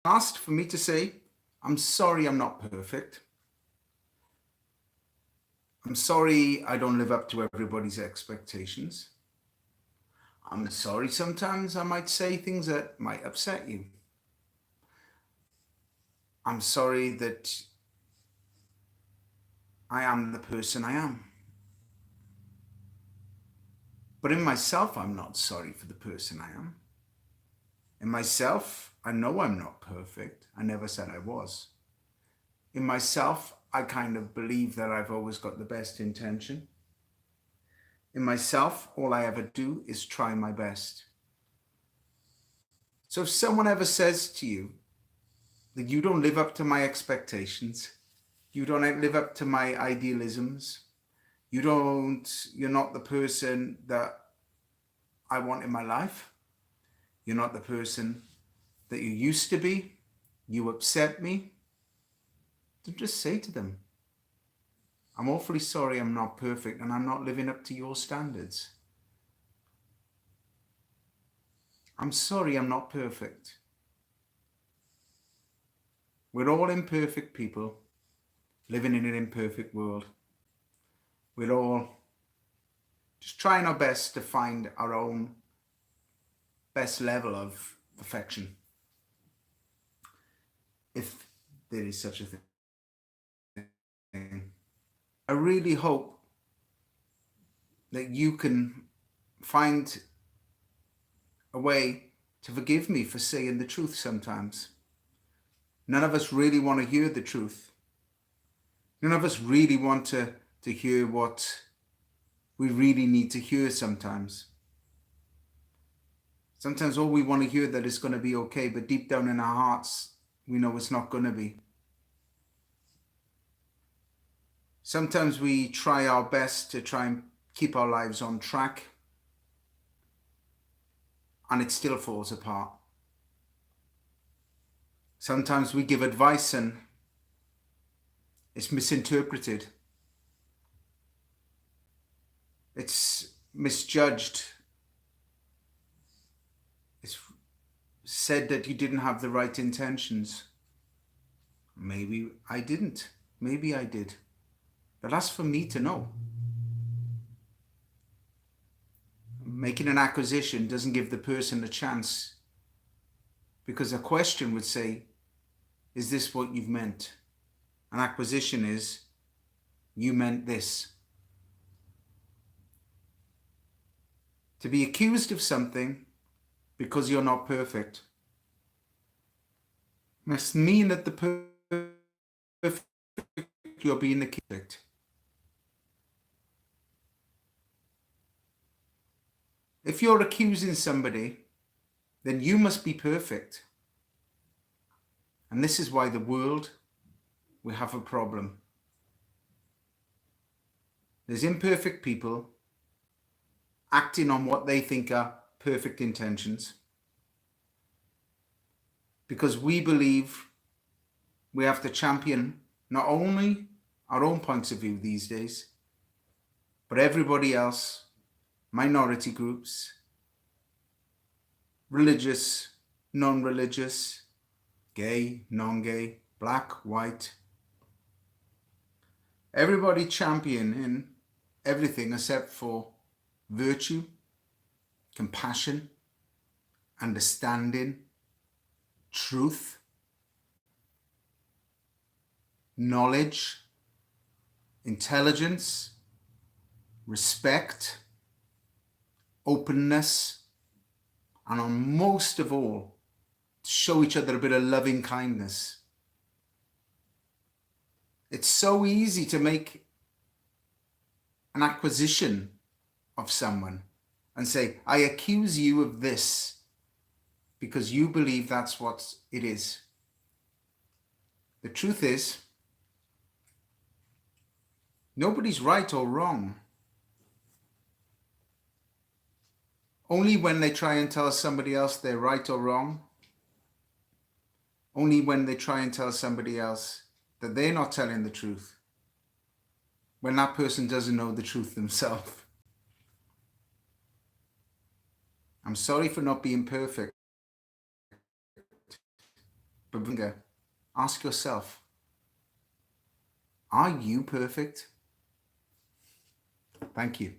asked for me to say, I'm sorry I'm not perfect. I'm sorry I don't live up to everybody's expectations. I'm sorry sometimes I might say things that might upset you. I'm sorry that I am the person I am. But in myself, I'm not sorry for the person I am. In myself, I know I'm not perfect. I never said I was. In myself, I kind of believe that I've always got the best intention. In myself, all I ever do is try my best. So if someone ever says to you that you don't live up to my expectations, you don't live up to my idealisms, you're not the person that I want in my life, you're not the person that you used to be, you upset me, then just say to them, I'm awfully sorry I'm not perfect and I'm not living up to your standards. I'm sorry I'm not perfect. We're all imperfect people living in an imperfect world. We're all just trying our best to find our own best level of perfection, if there is such a thing. I really hope that you can find a way to forgive me for saying the truth sometimes. None of us really want to hear the truth. None of us really want to hear what we really need to hear sometimes. Sometimes all we want to hear that it's going to be okay, but deep down in our hearts, we know it's not going to be. Sometimes we try our best to try and keep our lives on track, and it still falls apart. Sometimes we give advice and it's misinterpreted. It's misjudged. It's said that you didn't have the right intentions. Maybe I didn't. Maybe I did. But that's for me to know. Making an accusation doesn't give the person a chance, because a question would say, is this what you've meant? An acquisition is, you meant this. To be accused of something because you're not perfect must mean that the perfect you're being accused. If you're accusing somebody, then you must be perfect. And this is why the world, we have a problem. There's imperfect people acting on what they think are perfect intentions, because we believe we have to champion not only our own points of view these days, but everybody else, minority groups, religious, non-religious, gay, non-gay, black, white. Everybody championing everything except for virtue, compassion, understanding, truth, knowledge, intelligence, respect, openness, and on most of all, to show each other a bit of loving kindness. It's so easy to make an acquisition of someone and say, I accuse you of this because you believe that's what it is. The truth is, nobody's right or wrong. Only when they try and tell somebody else they're right or wrong, only when they try and tell somebody else that they're not telling the truth, when that person doesn't know the truth themselves. I'm sorry for not being perfect. But ask yourself, are you perfect? Thank you.